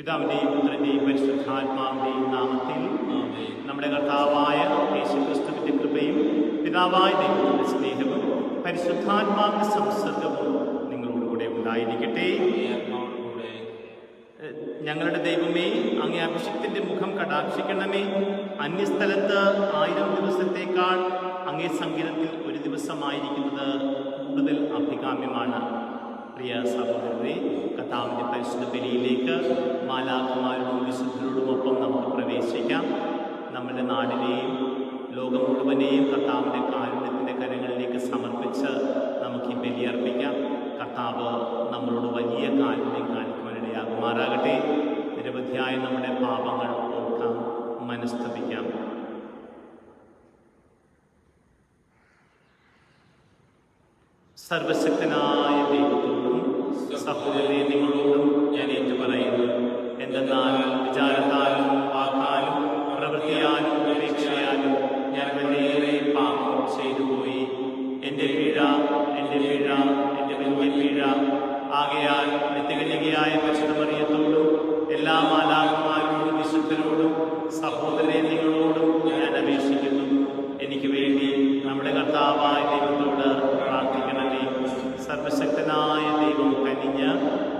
പിതാവിൻ്റെയും പുത്രൻ്റെയും പരിശുദ്ധാത്മാവിൻ്റെയും നാമത്തിൽ നമ്മുടെ കർത്താവായ യേശുക്രിസ്തുവിൻ്റെ കൃപയും പിതാവായ ദൈവത്തിൻ്റെ സ്നേഹവും പരിശുദ്ധാത്മാവിൻ്റെ സംസർഗവും നിങ്ങളോടുകൂടെ ഉണ്ടായിരിക്കട്ടെ. ഞങ്ങളുടെ ദൈവമേ, അങ്ങേ അഭിഷേകത്തിൻ്റെ മുഖം കടാക്ഷിക്കണമേ. അന്യസ്ഥലത്ത് 1000 ദിവസത്തേക്കാൾ അങ്ങേ സങ്കീർണത്തിൽ ഒരു ദിവസമായിരിക്കുന്നത് കൂടുതൽ അഭികാമ്യമാണ്. പ്രിയ സഹോദരരെ, കർത്താവിൻ്റെ പരിശുദ്ധ ബലിയിലേക്ക് മാലാഖമാരോടും വിശുദ്ധരോടുമൊപ്പം നമുക്ക് പ്രവേശിക്കാം. നമ്മുടെ നാടിനെയും ലോകം മുഴുവനെയും കർത്താവിൻ്റെ കാരുണ്യത്തിൻ്റെ കരങ്ങളിലേക്ക് സമർപ്പിച്ച് നമുക്ക് ഈ ബലിയർപ്പിക്കാം. കർത്താവ് നമ്മളോട് വലിയ കാരുണ്യം കാണിക്കുവാനിടയാകുമാറാകട്ടെ. നിരവധിയായ നമ്മുടെ പാപങ്ങൾ ഓർക്കാം, മനസ്തപിക്കാം. സർവശക്തനായ ദൈവത്തോടും സഹോദരനെ നിങ്ങളോടും ഞാൻ ഏറ്റുപറയുന്നു. എന്തെന്നാൽ വിചാരത്താലും വാക്കാലും പ്രവൃത്തിയാലും ഉപേക്ഷയാലും ഞാൻ വളരെയേറെ പാപം ചെയ്തുപോയി. എൻ്റെ വീഴ എൻ്റെ വലിയ വീഴ. ആകയാൽ നിത്യകന്യകയായ പരിശുദ്ധ മറിയത്തോടും എല്ലാ മാലാഖമാരോടും വിശുദ്ധരോടും സഹോദരനെ നിങ്ങളോടും ഞാൻ അപേക്ഷിക്കുന്നു, എനിക്ക് വേണ്ടി നമ്മുടെ കർത്താവായ ദൈവത്തോട് പ്രാർത്ഥിക്കണമേ. സർവശക്തനായ ദൈവം കനിഞ്ഞ്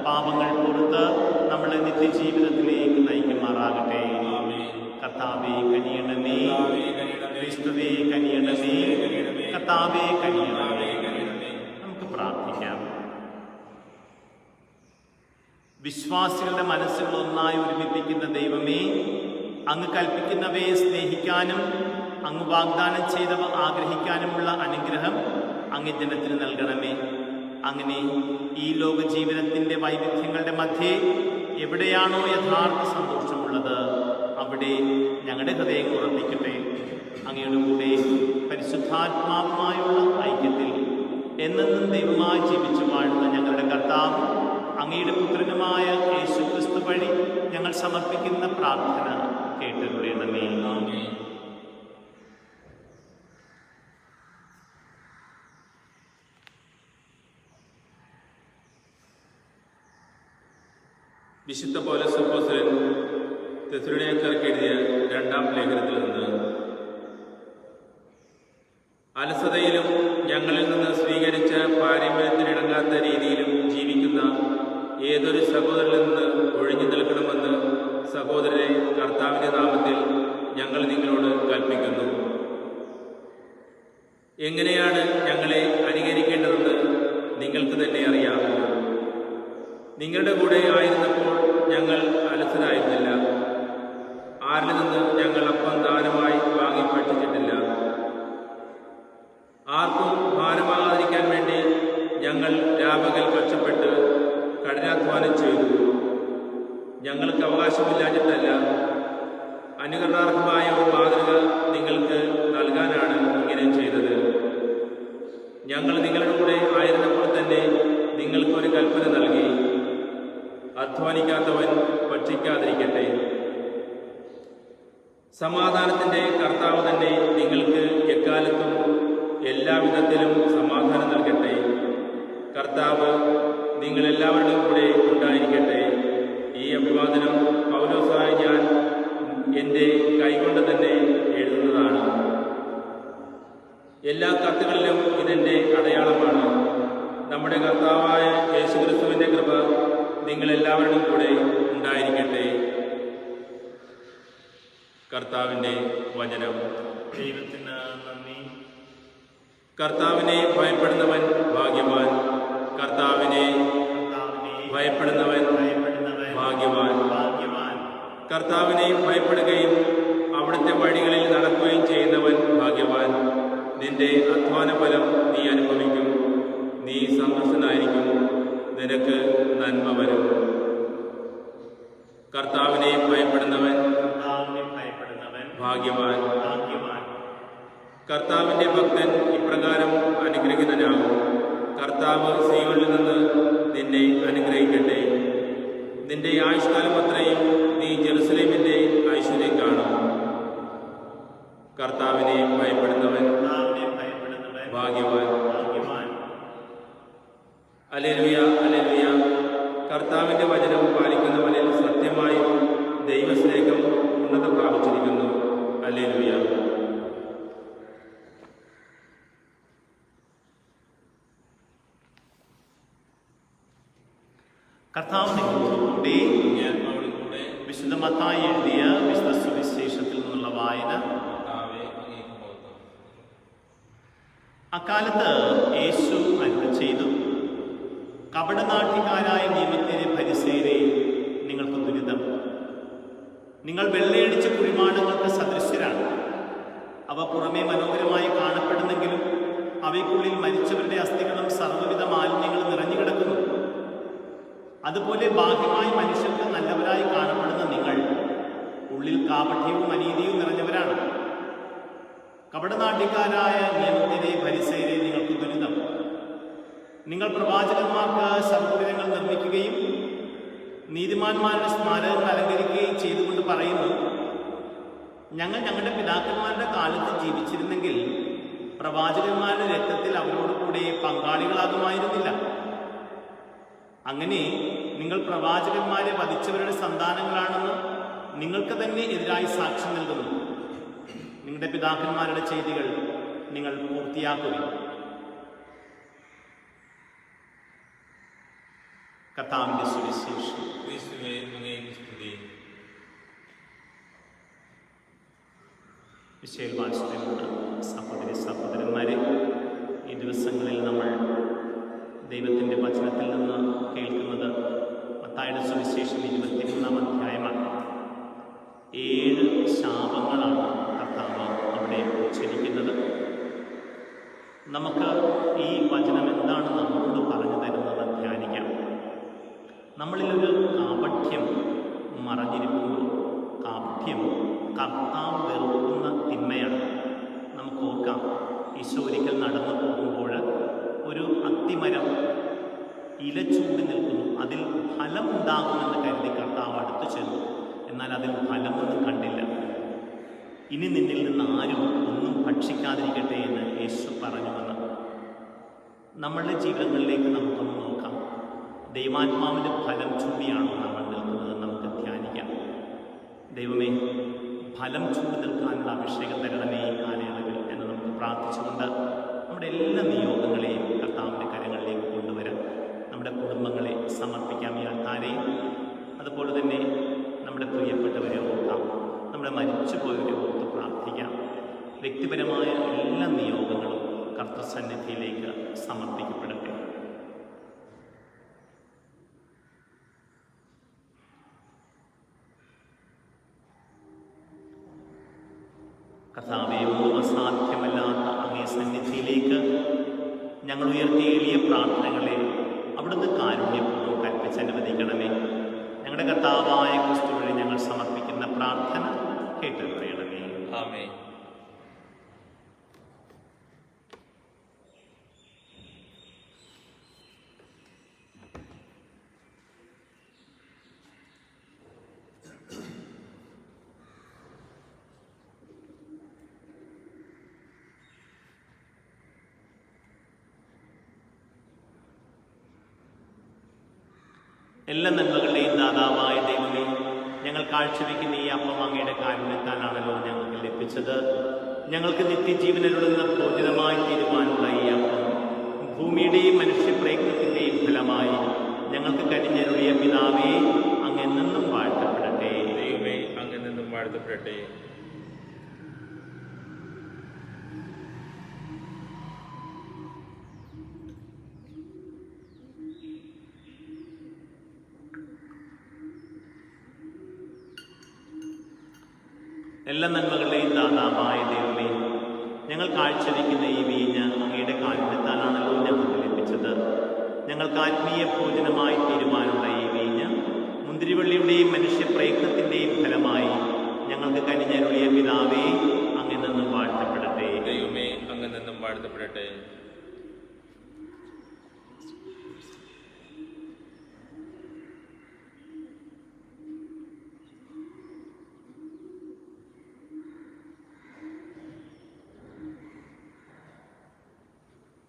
പാപങ്ങൾ പുറത്ത് നമ്മളെ നിത്യജീവിതത്തിലേക്ക് നയിക്കുമാറാകട്ടെ. കർത്താവേ കനിയണമേ, ക്രിസ്തുവേ കനിയണമേ, കർത്താവേ കനിയണമേ. നമുക്ക് പ്രാർത്ഥിക്കാം. വിശ്വാസികളുടെ മനസ്സുകൾ ഒന്നായി ഒരുമിപ്പിക്കുന്ന ദൈവമേ, അങ്ങ് കൽപ്പിക്കുന്നവയെ സ്നേഹിക്കാനും അങ്ങ് വാഗ്ദാനം ചെയ്തവ ആഗ്രഹിക്കാനുമുള്ള അനുഗ്രഹം അങ്ങ് ജനത്തിന് നൽകണമേ. അങ്ങനെ ഈ ലോക ജീവിതത്തിൻ്റെ വൈവിധ്യങ്ങളുടെ മധ്യേ എവിടെയാണോ യഥാർത്ഥ സന്തോഷമുള്ളത് അവിടെ ഞങ്ങളുടെ ഹൃദയം ഉറപ്പിക്കട്ടെ. അങ്ങയുടെ കൂടെ പരിശുദ്ധാത്മാവുമായുള്ള ഐക്യത്തിൽ എന്നെന്നും ദൈവമായി ജീവിച്ചു വാഴുന്ന ഞങ്ങളുടെ കർത്താവ് അങ്ങയുടെ പുത്രനുമായ യേശുക്രിസ്തു വഴി ഞങ്ങൾ സമർപ്പിക്കുന്ന പ്രാർത്ഥന കേട്ടുകൊള്ളണമേ. വിശുദ്ധ പൗലോസ് അപ്പോസ്തലൻ തെസ്സലോനിക്കർക്ക് എഴുതിയ 2-ാം ലേഖനത്തിൽ നിന്ന്: അലസതയിലും ഞങ്ങളിൽ നിന്ന് സ്വീകരിച്ച പാരമ്പര്യത്തിനിണങ്ങാത്ത രീതിയിലും ജീവിക്കുന്ന ഏതൊരു സഹോദരനിൽ നിന്ന് ഒഴിഞ്ഞു നിൽക്കണമെന്ന് സഹോദരരെ, കർത്താവിൻ്റെ നാമത്തിൽ ഞങ്ങൾ നിങ്ങളോട് കൽപ്പിക്കുന്നു. എങ്ങനെയാണ് ഞങ്ങളെ അനുകരിക്കേണ്ടതെന്ന് നിങ്ങൾക്ക് തന്നെ അറിയാമല്ലോ. നിങ്ങളുടെ കൂടെ ആയിരുന്നപ്പോൾ ഞങ്ങൾ അലസരായിരുന്നില്ല. ആരിൽ നിന്ന് ഞങ്ങൾ അപ്പം ദാനമായി വാങ്ങി ഭക്ഷിച്ചിട്ടില്ല. ആർക്കും ഭാരമാകാതിരിക്കാൻ വേണ്ടി ഞങ്ങൾ രാപകൽ കഷ്ടപ്പെട്ട് കഠിനാധ്വാനം ചെയ്തു. ഞങ്ങൾക്ക് അവകാശമില്ലാഞ്ഞിട്ടല്ല, അനുകരണാർഹമായ ഒരു മാതൃക നിങ്ങൾക്ക് നൽകാനാണ് ഇങ്ങനെ ചെയ്തത്. ഞങ്ങൾ നിങ്ങളുടെ കൂടെ ആയിരുന്നപ്പോൾ തന്നെ നിങ്ങൾക്കൊരു കൽപ്പന നൽകി: അധ്വാനിക്കാത്തവൻ ഭക്ഷിക്കാതിരിക്കട്ടെ. സമാധാനത്തിൻ്റെ കർത്താവ് തന്നെ നിങ്ങൾക്ക് എക്കാലത്തും എല്ലാവിധത്തിലും സമാധാനം നൽകട്ടെ. കർത്താവ് നിങ്ങളെല്ലാവരുടെയും കൂടെ ഉണ്ടായിരിക്കട്ടെ. ഈ അഭിവാദനം പൗലോസായ ഞാൻ എൻ്റെ കൈകൊണ്ട് തന്നെ എഴുതുന്നതാണ്. എല്ലാ കത്തുകളിലും ഇതെൻ്റെ അടയാളമാണ്. നമ്മുടെ കർത്താവായ യേശുക്രിസ്തുവിൻ്റെ കൃപ നിങ്ങളെല്ലാവരുടെയും കൂടെ ഉണ്ടായിരിക്കട്ടെ. കർത്താവിൻ്റെ വചനം. ദൈവത്തിന് നന്ദി. കർത്താവിനെ ഭയപ്പെടുന്നവൻ ഭാഗ്യവാൻ. കർത്താവിനെ ഭയപ്പെടുന്നവൻ ഭാഗ്യവാൻ. കർത്താവിനെ ഭയപ്പെടുകയും അവിടുത്തെ വഴികളിൽ നടക്കുകയും ചെയ്യുന്നവൻ ഭാഗ്യവാൻ. നിന്റെ അധ്വാന ഫലം നീ അനുഭവിക്കും. നീ സന്തോഷനായിരിക്കും. നിനക്ക് നന്മ വരും. കർത്താവിനെ ഭയപ്പെടുന്നവൻ ഭാഗ്യവാൻ. കർത്താവിൻ്റെ ഭക്തൻ ഇപ്രകാരം അനുഗ്രഹീതനാകും: കർത്താവ് സീയോനിൽ നിന്ന് നിന്നെ അനുഗ്രഹിക്കട്ടെ. നിന്റെ ആയുഷ്കാലം അത്രയും നീ ജെറുസലേമിൻ്റെ ഐശ്വര്യം കാണും. കർത്താവിനെ ഭയപ്പെടുന്നവൻ ഭാഗ്യവാൻ. Hallelujah, hallelujah. കർത്താവിൻ്റെ വചനം പാലിക്കുന്നവനിൽ സത്യമായി ഹല്ലേലൂയ. കർത്താവ് നിങ്ങളോടുകൂടി. ഞാൻ അവളോടുകൂടെ. വിശുദ്ധ മത്തായി എഴുതിയ വിശുദ്ധ സുവിശേഷത്തിൽ നിന്നുള്ള വായന. കർത്താവേ, അങ്ങേക്ക് മഹത്വം. അക്കാലത്ത് യേശു അരുളി ചെയ്തു, കപടനാട്യക്കാരായ നിയമത്തിലെ ഫരിസേയരെ, നിങ്ങൾക്ക് ദുരിതം. നിങ്ങൾ വെള്ളയടിച്ച കുഴിമാടങ്ങൾക്ക് സദൃശ്യരാണ്. അവ പുറമേ മനോഹരമായി കാണപ്പെടുന്നെങ്കിലും അവയ്ക്കുള്ളിൽ മരിച്ചവരുടെ അസ്ഥികളും സർവ്വവിധ മാലിന്യങ്ങളും നിറഞ്ഞു കിടക്കുന്നു. അതുപോലെ ബാഹ്യമായി മനുഷ്യർക്ക് നല്ലവരായി കാണപ്പെടുന്ന നിങ്ങൾ ഉള്ളിൽ കാപട്യവും അനീതിയും നിറഞ്ഞവരാണ്. കപടനാട്യക്കാരായ നിയമത്തിലെ ഫരിസേയരെ, നിങ്ങൾക്ക് ദുരിതം. നിങ്ങൾ പ്രവാചകന്മാർക്ക് സർവ്വവിധങ്ങൾ നിർമ്മിക്കുകയും നീതിമാന്മാരുടെ സ്മാരകങ്ങൾ അലങ്കരിക്കുകയും ചെയ്തുകൊണ്ട് പറയുന്നു, ഞങ്ങൾ ഞങ്ങളുടെ പിതാക്കന്മാരുടെ കാലത്ത് ജീവിച്ചിരുന്നെങ്കിൽ പ്രവാചകന്മാരുടെ രക്തത്തിൽ അവരോട് കൂടെ പങ്കാളികളാകുമായിരുന്നില്ല. അങ്ങനെ നിങ്ങൾ പ്രവാചകന്മാരെ വധിച്ചവരുടെ സന്താനങ്ങളാണെന്ന് നിങ്ങൾക്ക് തന്നെ എതിരായി സാക്ഷ്യം നൽകുന്നു. നിങ്ങളുടെ പിതാക്കന്മാരുടെ ചെയ്തികൾ നിങ്ങൾ പൂർത്തിയാക്കുക. കർത്താവിന്റെ സുവിശേഷം. ക്രിസ്തുവേ, അങ്ങേക്ക് സ്തുതി. വിശേഷവാത്സല്യമുള്ള സഹോദരി സഹോദരന്മാരെ, ഈ ദിവസങ്ങളിൽ നമ്മൾ ദൈവത്തിൻ്റെ വചനത്തിൽ നിന്ന് കേൾക്കുന്നത് മത്തായിയുടെ സുവിശേഷം 23-ാം അധ്യായമാണ്. 7 ശാപങ്ങളാണ് കർത്താവ് അവിടെ ഉച്ചരിക്കുന്നത്. നമുക്ക് ഈ വചനം എന്താണ് നമ്മളോട് പറഞ്ഞു തരുന്നത് ധ്യാനിക്കാം. നമ്മളിലൊരു കാപഠ്യം മറഞ്ഞിരിക്കുമ്പോൾ, കാപഠ്യം കർത്താവ് വെറുക്കുന്ന തിന്മയാണ്. നമുക്ക് ഓർക്കാം, ഈശോ ഒരിക്കൽ നടന്നു പോകുമ്പോൾ ഒരു അത്തിമരം ഇല ചൂടി നിൽക്കുന്നു. അതിൽ ഫലമുണ്ടാകുമെന്ന് കരുതി കർത്താവ് അടുത്തു ചെന്നു. എന്നാൽ അതിൽ ഫലമൊന്നും കണ്ടില്ല. ഇനി നിന്നിൽ നിന്ന് ആരും ഒന്നും ഭക്ഷിക്കാതിരിക്കട്ടെ എന്ന് യേശു പറഞ്ഞുവെന്ന്. നമ്മളുടെ ജീവിതങ്ങളിലേക്ക് നമുക്കൊന്ന് നോക്കാം. ദൈവാത്മാവിൻ്റെ ഫലം ചൂടിയാണോ നമ്മൾ നിൽക്കുന്നത്? നമുക്ക് ധ്യാനിക്കാം. ദൈവമേ, ഫലം ചൂടി നിൽക്കാനുള്ള അഭിഷേകം തരണമേ ഈ കാലയളവിൽ എന്ന് നമുക്ക് പ്രാർത്ഥിച്ചുകൊണ്ട് നമ്മുടെ എല്ലാ നിയോഗങ്ങളെയും കർത്താവിൻ്റെ കരങ്ങളിലേക്ക് കൊണ്ടുവരാം. നമ്മുടെ കുടുംബങ്ങളെ സമർപ്പിക്കാം ഈ ആൾക്കാരെയും. അതുപോലെ തന്നെ നമ്മുടെ പ്രിയപ്പെട്ടവരെ ഓർക്കാം. നമ്മുടെ മരിച്ചുപോയവരെ ഓർത്ത് പ്രാർത്ഥിക്കാം. വ്യക്തിപരമായ എല്ലാ നിയോഗങ്ങളും കർത്തൃസന്നിധിയിലേക്ക് സമർപ്പിക്കപ്പെടട്ടെ. കർത്താവേ, ഒന്നും അസാധ്യമല്ലാത്ത അങ്ങേ സന്നിധിയിലേക്ക് ഞങ്ങൾ ഉയർത്തിയ എളിയ പ്രാർത്ഥനകളെ അവിടുന്ന് കാരുണ്യപൂർവ്വം കൽപ്പിച്ചനുവദിക്കണമേ. ഞങ്ങളുടെ കർത്താവായ ക്രിസ്തു വഴി ഞങ്ങൾ സമർപ്പിക്കുന്ന പ്രാർത്ഥന കേട്ടുപറയണമേ. ആമേൻ. എല്ലാ നന്മകളുടെയും ദാതാവായ ദൈവമേ, ഞങ്ങൾ കാഴ്ചവെക്കുന്ന ഈ അപ്പം അങ്ങയുടെ കാരുണ്യത്താലാണല്ലോ ഞങ്ങൾക്ക് ലഭിച്ചത്. ഞങ്ങൾക്ക് നിത്യജീവനിലുള്ള ഭോജനമായി തീരുവാനുള്ള ഈ അപ്പം ഭൂമിയുടെയും മനുഷ്യപ്രയത്നത്തിൻ്റെയും ഫലമായി ഞങ്ങൾക്ക് കഴിഞ്ഞരുളിയ പിതാവേ, അങ്ങ് എന്നെന്നും വാഴ്ത്തപ്പെടട്ടെ. ദൈവമേ, അങ്ങ് എന്നെന്നും വാഴ്ത്തപ്പെടട്ടെ. എല്ലാ നന്മകളുടെയും ദാതാവായ ദൈവമേ, ഞങ്ങൾ കാഴ്ചവെക്കുന്ന ഈ വീഞ്ഞ് അങ്ങയുടെ കാരുണ്യത്താലാണല്ലോ ഞങ്ങൾക്ക് ലഭിച്ചത്. ഞങ്ങൾക്ക് ആത്മീയ ഭോജനമായി തീരുവാനുള്ള ഈ വീഞ്ഞ് മുന്തിരിവള്ളിയുടെയും മനുഷ്യപ്രയത്നത്തിൻ്റെയും ഫലമായി ഞങ്ങൾക്ക് കനിഞ്ഞരുളിയ പിതാവേ, അങ്ങ് എന്നെന്നും വാഴ്ത്തപ്പെടട്ടെ. ദൈവമേ, അങ്ങ് എന്നെന്നും വാഴ്ത്തപ്പെടട്ടെ.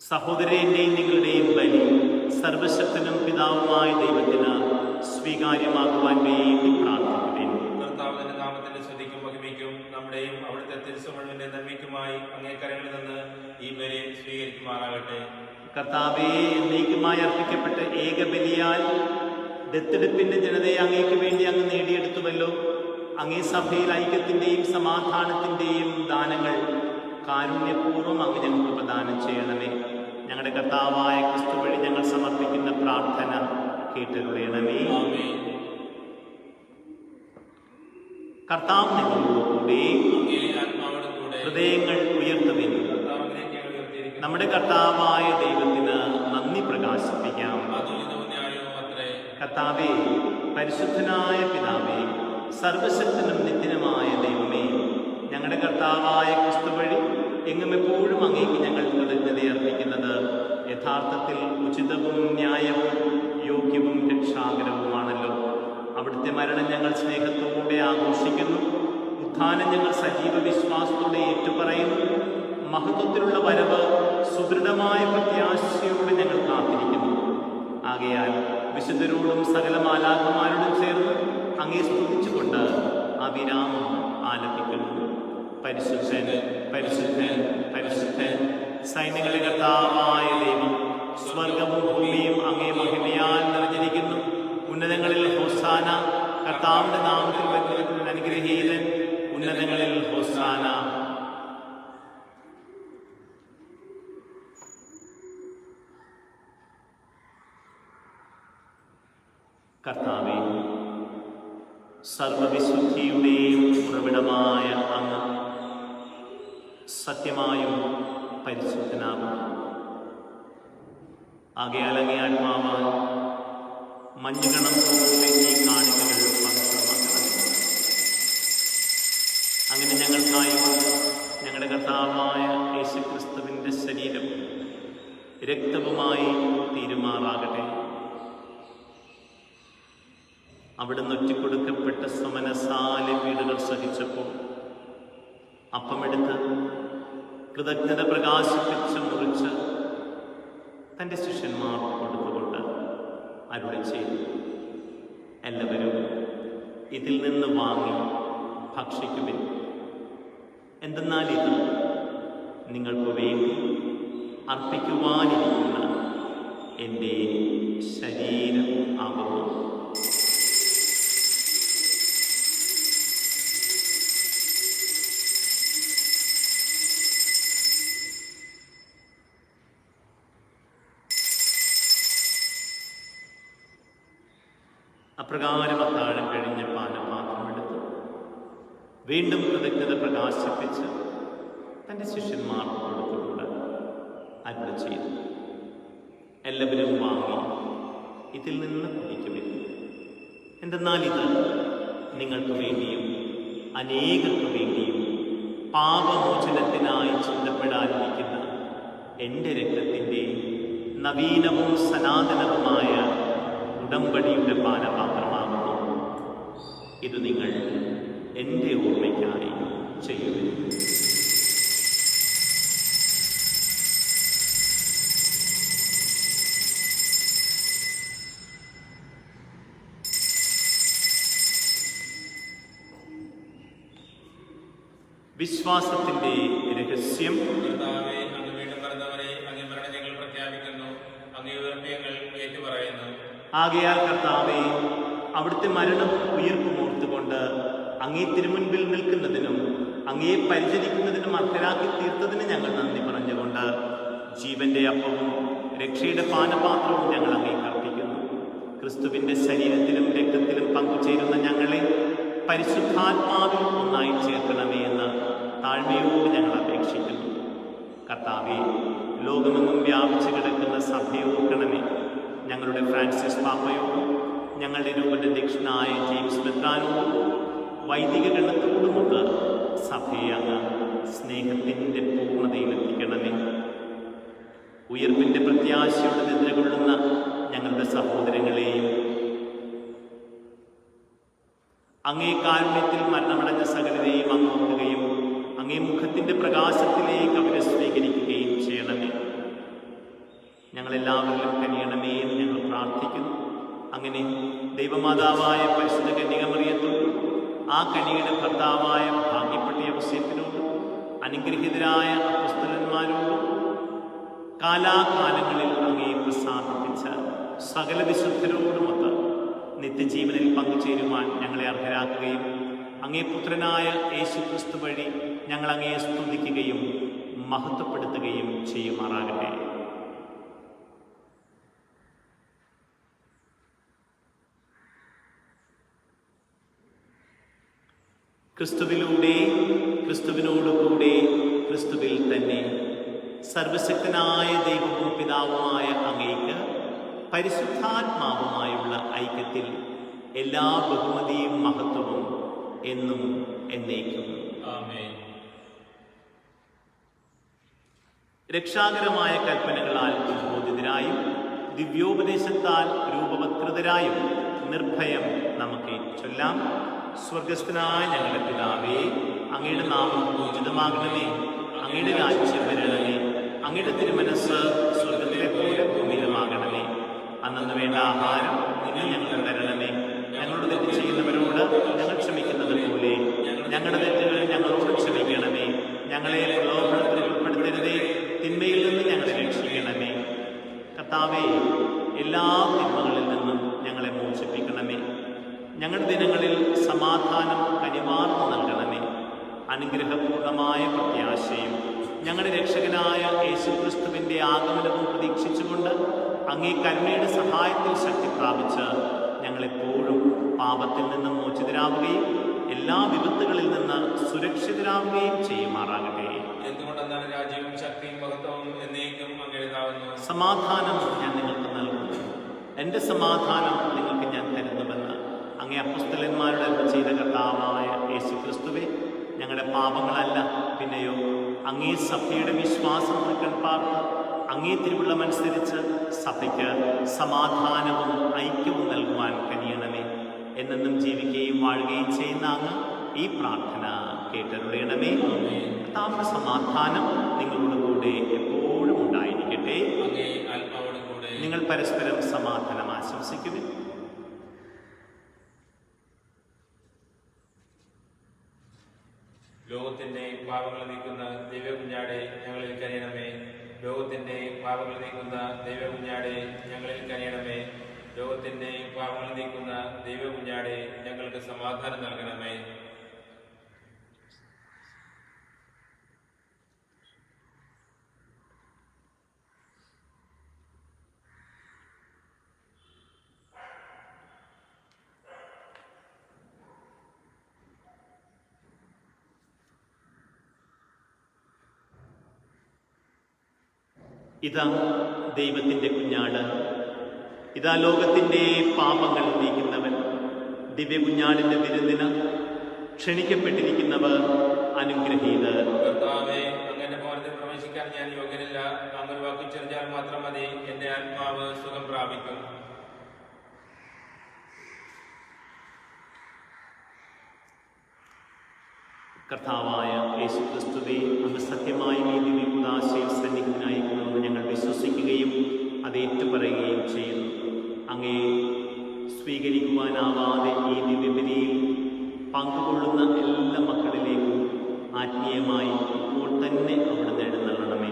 സഹോദരന്റെയും നിങ്ങളുടെയും ബലി സർവശക്തനും പിതാവുമായ ദൈവത്തിന് സ്വീകാര്യമാകുവാൻ വേണ്ടി പ്രാർത്ഥിക്കുവിൻ. കർത്താവിന്റെ നാമത്തിന്റെ സ്തുതിക്കും മഹിമയ്ക്കും നമ്മുടെയും അവിടുത്തെ സ്വീകരിക്കുമാറാകട്ടെ. കർത്താവേ, എന്നേക്കുമായി അർപ്പിക്കപ്പെട്ട ഏകബലിയാൽ ദത്തെടുപ്പിന്റെ ജനതയെ അങ്ങേക്ക് വേണ്ടി അങ്ങ് നേടിയെടുത്തുവല്ലോ. അങ്ങേ സഭയിൽ ഐക്യത്തിന്റെയും സമാധാനത്തിന്റെയും ദാനങ്ങൾ കാരുണ്യപൂർവ്വം അങ്ങ് ഞങ്ങൾക്ക് പ്രദാനം ചെയ്യണമേ. ഞങ്ങളുടെ കർത്താവായ ക്രിസ്തു വഴി ഞങ്ങൾ സമർപ്പിക്കുന്ന പ്രാർത്ഥന കേട്ടരുളയണമേ. കർത്താവ് നിങ്ങളോടുകൂടി ഹൃദയങ്ങൾ ഉയർത്തുവിൻ. നമ്മുടെ കർത്താവായ ദൈവത്തിന് നന്ദി പ്രകാശിപ്പിക്കാം. കർത്താവേ, പരിശുദ്ധനായ പിതാവേ, സർവശക്തനും നിത്യനുമായ ദൈവമേ, ഞങ്ങളുടെ കർത്താവായ ക്രിസ്തു വഴി എങ്ങും എപ്പോഴും അങ്ങേക്ക് ഞങ്ങൾ കൃതജ്ഞത അർപ്പിക്കുന്നത് യഥാർത്ഥത്തിൽ ഉചിതവും ന്യായവും യോഗ്യവും രക്ഷാകരവുമാണല്ലോ. അവിടുത്തെ മരണം ഞങ്ങൾ സ്നേഹത്തോടെ ആഘോഷിക്കുന്നു. ഉത്ഥാനം ഞങ്ങൾ സജീവ വിശ്വാസത്തോടെ ഏറ്റുപറയുന്നു. മഹത്വത്തിലുള്ള വരവ് സുദൃഢമായ പ്രത്യാശയോടെ ഞങ്ങൾ കാത്തിരിക്കുന്നു. ആകയാൽ വിശുദ്ധരോടും സകല മാലാഖമാരോടും ചേർന്ന് അങ്ങേ സ്തുതിച്ചുകൊണ്ട് അവിരാമം ആലപിക്കുന്നു. പരിശുദ്ധൻ, പരിശുദ്ധൻ, പരിശുദ്ധൻ, സൈന്യങ്ങളുടെ കർത്താവായ ദൈവം, സ്വർഗവും ഭൂമിയും അങ്ങേ മഹിമയാൽ നിറഞ്ഞിരിക്കുന്നു. ഉന്നതങ്ങളിൽ ഹോസാന. കർത്താവിന്റെ നാമത്തിൽ വരുന്നവൻ അനുഗ്രഹീതൻ. ഉന്നതങ്ങളിൽ ഹോസാന. കർത്താവേ, സർവവിശുദ്ധിയുടെയും ഉറവിടമായ അങ്ങ് സത്യമായും പരിശുദ്ധനാകും. ആകയാൽ അങ്ങേ ആത്മാവാൽ മഞ്ഞുകണം പോലെ ഈ കാണിക്കകൾ പവിത്രമാക്കണം. അങ്ങനെ ഞങ്ങൾക്കായി ഞങ്ങളുടെ കർത്താവായ യേശുക്രിസ്തുവിൻ്റെ ശരീരം രക്തവുമായി തീരുമാറാകട്ടെ. അവിടുന്ന് ഒറ്റിക്കൊടുക്കപ്പെട്ട സമനസാലെ പീഡകൾ സഹിച്ചപ്പോൾ അപ്പമെടുത്ത് കൃതജ്ഞത പ്രകാശിപ്പിച്ച് മുറിച്ച് തൻ്റെ ശിഷ്യന്മാർക്ക് കൊടുത്തുകൊണ്ട് അരുളി ചെയ്തു, എല്ലാവരും ഇതിൽ നിന്ന് വാങ്ങി ഭക്ഷിക്കുവിൻ. എന്തെന്നാൽ ഇത് നിങ്ങൾക്ക് വേണ്ടി അർപ്പിക്കുവാനിരിക്കുന്ന എൻ്റെ ശരീരം ആകുന്നു. അപ്രകാരം അത്താഴം കഴിഞ്ഞ് പാനപാത്രമെടുത്ത് വീണ്ടും കൃതജ്ഞത പ്രകാശിപ്പിച്ച് തൻ്റെ ശിഷ്യന്മാർക്ക് കൊടുത്തുകൊണ്ട് അരുളി ചെയ്തു, എല്ലാവരും വാങ്ങി ഇതിൽ നിന്ന് കുടിക്കുവിൻ. എന്തെന്നാൽ ഇത് നിങ്ങൾക്ക് വേണ്ടിയും അനേകർക്ക് വേണ്ടിയും പാപമോചനത്തിനായി ചിന്തപ്പെടാനിരിക്കുന്ന എൻ്റെ രക്തത്തിൻ്റെ നവീനവും സനാതനവുമായ ഉടമ്പടിയുടെ പാനപാത്രമാകുന്നു. ഇത് നിങ്ങൾ എൻ്റെ ഓർമ്മയ്ക്കായി ചെയ്യുവിൻ. വിശ്വാസത്തിന്റെ രഹസ്യം. കർത്താവേ, അങ്ങ് വീണ്ടും പറഞ്ഞവരെ അങ്ങേ മരണം ഞങ്ങൾ പ്രഖ്യാപിക്കുന്നു, അങ്ങേ ഉയർപ്പ് ഞങ്ങൾ ഏറ്റുപറയുന്നു. ആകയാൽ കർത്താവേ, അവിടുത്തെ മരണവും ഉയർപ്പും ഓർത്തുകൊണ്ട് അങ്ങേ തിരുമുൻപിൽ നിൽക്കുന്നതിനും അങ്ങയെ പരിചരിക്കുന്നതിനും അർഹരാക്കി തീർത്തതിന് ഞങ്ങൾ നന്ദി പറഞ്ഞുകൊണ്ട് ജീവന്റെ അപ്പവും രക്ഷയുടെ പാനപാത്രവും ഞങ്ങൾ അങ്ങേക്ക് അർപ്പിക്കുന്നു. ക്രിസ്തുവിന്റെ ശരീരത്തിലും രക്തത്തിലും പങ്കുചേരുന്ന ഞങ്ങളെ പരിശുദ്ധാത്മാവിൽ ഒന്നായി ചേർക്കണമേ എന്ന് താഴ്മയോട് ഞങ്ങൾ അപേക്ഷിക്കുന്നു. കർത്താവേ, ലോകമെങ്ങും വ്യാപിച്ചു കിടക്കുന്ന സഭയെ ഓർക്കണമേ. ഞങ്ങളുടെ ഫ്രാൻസിസ് പാപ്പയോടും ഞങ്ങളുടെ രൂപതധ്യക്ഷനായ ജെയിംസ് മെത്രാനോടും വൈദിക ഗണത്തോടുമൊക്കെ സഭയെ അങ്ങ് സ്നേഹത്തിൻ്റെ പൂർണ്ണതയിലെത്തിക്കണമേ. ഉയർപ്പിൻ്റെ പ്രത്യാശയോടെ നിദ്രകൊള്ളുന്ന ഞങ്ങളുടെ സഹോദരങ്ങളെയും അങ്ങേ കാരുണ്യത്തിൽ മരണമടഞ്ഞ സകലരെയും അങ്ങ് ഓർക്കുകയും അങ്ങേ മുഖത്തിൻ്റെ പ്രകാശത്തിലേക്ക് അവരെ സ്വീകരിക്കുകയും ചെയ്യണമേ. ഞങ്ങളെല്ലാവരിലും കനിയണമേ എന്ന് ഞങ്ങൾ പ്രാർത്ഥിക്കുന്നു. അങ്ങനെ ദൈവമാതാവായ പരിശുദ്ധ കന്യകമറിയത്തോടും ആ കന്യകയുടെ ഭർത്താവായ ഭാഗ്യപ്പെട്ട യോസേഫിനോടും അനുഗ്രഹീതരായ അപ്പോസ്തലന്മാരോടും കാലാകാലങ്ങളിൽ അങ്ങേ പ്രസാദിപ്പിച്ച സകല വിശുദ്ധരോടുമൊത്ത് നിത്യജീവനിൽ പങ്കുചേരുവാൻ ഞങ്ങളെ അർഹരാക്കുകയും അങ്ങേ പുത്രനായ യേശുക്രിസ്തു വഴി ഞങ്ങൾ അങ്ങയെ സ്തുതിക്കുകയും മഹത്വപ്പെടുത്തുകയും ചെയ്യുമാറാകട്ടെ. ക്രിസ്തുവിലൂടെ, ക്രിസ്തുവിനോടുകൂടെ, ക്രിസ്തുവിൽ തന്നെ സർവശക്തനായ ദൈവവും പിതാവുമായ അങ്ങേക്ക് പരിശുദ്ധാത്മാവുമായുള്ള ഐക്യത്തിൽ എല്ലാ ബഹുമതിയും മഹത്വവും എന്നും എന്നേക്കും. ആമേൻ. രക്ഷാകരമായ കൽപ്പനകളാൽ ഉദ്ബോധിതരായും ദിവ്യോപദേശത്താൽ രൂപവത്കൃതരായും നിർഭയം നമുക്ക് ചൊല്ലാം. സ്വർഗസ്ഥനായ ഞങ്ങളുടെ പിതാവേ, അങ്ങയുടെ നാമം പൂജിതമാകണമേ. അങ്ങയുടെ രാജ്യം വരണമേ. അങ്ങയുടെ തിരുമനസ് സ്വർഗത്തിലെ പോലെ ഭൂമിയിലുമാകണമേ. അന്നു വേണ്ട ആഹാരം ഇന്ന് ഞങ്ങൾക്ക് തരണമേ. ഞങ്ങളോട് തെറ്റ് ചെയ്യുന്നവരോട് ഞങ്ങൾ ക്ഷമിക്കുന്നത് പോലെ ഞങ്ങളുടെ തെറ്റുകൾ ഞങ്ങളോട് ക്ഷമിക്കണമേ. ഞങ്ങളെ പ്രലോഭനത്തിൽ ഉൾപ്പെടുത്തരുതേ, തിന്മയിൽ നിന്ന് ഞങ്ങളെ രക്ഷിക്കണമേ. കർത്താവേ, എല്ലാ തിന്മകളിൽ നിന്നും ഞങ്ങളെ മോചിപ്പിക്കണമേ. ഞങ്ങളുടെ ദിനങ്ങളിൽ സമാധാനം കനിവാർന്നു നൽകണമേ. അനുഗ്രഹപൂർണമായ പ്രത്യാശയും ഞങ്ങളുടെ രക്ഷകനായ യേശുക്രിസ്തുവിൻ്റെ ആഗമനവും പ്രതീക്ഷിച്ചുകൊണ്ട് അങ്ങേ കരുണയുടെ സഹായത്തിൽ ശക്തി പ്രാപിച്ച് ഞങ്ങളെപ്പോഴും പാപത്തിൽ നിന്ന് മോചിതരാവുകയും എല്ലാ വിപത്തുകളിൽ നിന്ന് സുരക്ഷിതരാവുകയും ചെയ്യുമാറാകട്ടെ. എന്തുകൊണ്ടെന്നാൽ രാജ്യവും ശക്തിയും മഹത്വവും എന്നേക്കും അങ്ങേതാവുന്നു. സമാധാനം ഞാൻ നിങ്ങൾക്ക് നൽകുന്നു, എൻ്റെ സമാധാനം നിങ്ങൾക്ക് ഞാൻ തരുന്നുവെന്ന് അങ്ങേ അപ്പോസ്തലന്മാരുടെ അരുളി ചെയ്ത കർത്താവായ യേശുക്രിസ്തുവേ, ഞങ്ങളുടെ പാപങ്ങളല്ല പിന്നെയോ അങ്ങേ സഭയുടെ വിശ്വാസം തൃക്കൺ പാർത്ത് അങ്ങേ തിരുവുള്ളമനുസരിച്ച് സഭയ്ക്ക് സമാധാനവും ഐക്യവും നൽകുവാൻ കഴിയണമേ. എന്നെന്നും ജീവിക്കുകയും വാഴുകയും ചെയ്യുന്ന അങ്ങ് ഈ പ്രാർത്ഥന കേട്ടരുളയണമേ. കർത്താവിന്റെ സമാധാനം നിങ്ങളോടുകൂടെ എപ്പോഴും ഉണ്ടായിരിക്കട്ടെ. നിങ്ങൾ പരസ്പരം സമാധാനം ആശംസിക്കുവിൻ. ലോകത്തിന്റെ പാപങ്ങൾ നീക്കുന്ന ദൈവകുഞ്ഞാടെ ഞങ്ങളിൽ കനിയണമേ. ലോകത്തിന്റെ പാപങ്ങൾ നീക്കുന്ന ദൈവകുഞ്ഞാടെ ഞങ്ങളിൽ കനിയണമേ. ലോകത്തിന്റെ പാപങ്ങൾ നീക്കുന്ന ദൈവകുഞ്ഞാടെ ഞങ്ങൾക്ക് സമാധാനം നൽകണമേ. ഇതാ ദൈവത്തിൻ്റെ കുഞ്ഞാട്, ഇതാ ലോകത്തിൻ്റെ പാപങ്ങൾ നീക്കുന്നവൻ. ദിവ്യകുഞ്ഞാടിൻ്റെ വിരുന്നിന് ക്ഷണിക്കപ്പെട്ടിരിക്കുന്നവർ അനുഗ്രഹീതർ. കർത്താവേ, അങ്ങയുടെ ഭവനത്തിൽ പ്രവേശിക്കാൻ ഞാൻ യോഗ്യനല്ല. അങ്ങ് ഒരു വാക്ക് ചൊല്ലിയാൽ മാത്രം മതി, എന്റെ ആത്മാവ് സുഖം പ്രാപിക്കും. കർത്താവായ യേശുക്രിസ്തുവേ, അങ്ങ് സത്യമായും ഈ ദിവ്യകുദാശയിൽ സന്നിഹിതനായിരിക്കുന്നുവെന്ന് ഞങ്ങൾ വിശ്വസിക്കുകയും അത് ഏറ്റുപറയുകയും ചെയ്യുന്നു. അങ്ങേ സ്വീകരിക്കുവാനാവാതെ ഈ ദിവ്യബലിയിൽ പങ്കുകൊള്ളുന്ന എല്ലാ മക്കളിലേക്കും ആത്മീയമായി ഇപ്പോൾ തന്നെ അവിടുന്ന് എഴുന്നള്ളണമേ.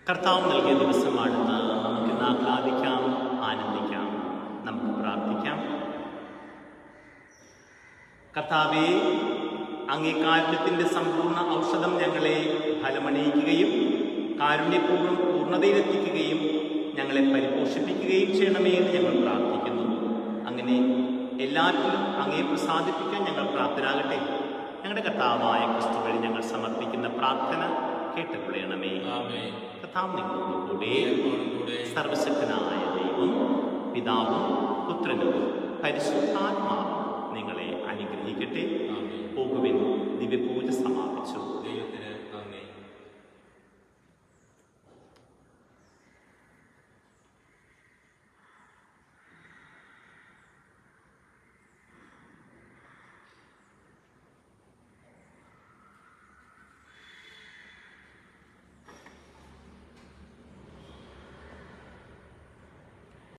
കർത്താവ് നൽകിയ ദിവസമാണെന്ന് നമുക്കിന്ന് ആഹ്ലാദിക്കാം, ആനന്ദിക്കാം. നമുക്ക് പ്രാർത്ഥിക്കാം. കർത്താവേ, അങ്ങേ കാരുണ്യത്തിൻ്റെ സമ്പൂർണ്ണ ഔഷധം ഞങ്ങളെ ഫലമണിയിക്കുകയും കാരുണ്യപൂർവ്വം പൂർണ്ണതയിലെത്തിക്കുകയും ഞങ്ങളെ പരിപോഷിപ്പിക്കുകയും ചെയ്യണമേ എന്ന് ഞങ്ങൾ പ്രാർത്ഥിക്കുന്നു. അങ്ങനെ എല്ലാറ്റിലും അങ്ങേ പ്രസാദിപ്പിക്കാൻ ഞങ്ങൾ പ്രാപ്തരാകട്ടെ. ഞങ്ങളുടെ കർത്താവായ ക്രിസ്തു വഴി ഞങ്ങൾ സമർപ്പിക്കുന്ന പ്രാർത്ഥന കേട്ടുകൊള്ളണമേ. കർത്താവ് നിങ്ങളോടുകൂടെ. സർവശക്തനായ ദൈവം പിതാവും പുത്രനും പരിശുദ്ധാത്മാവും നിങ്ങളെ അനുഗ്രഹിക്കട്ടെ. പോകുവിൻ. ദിവ്യപൂജ സമാപിച്ചു.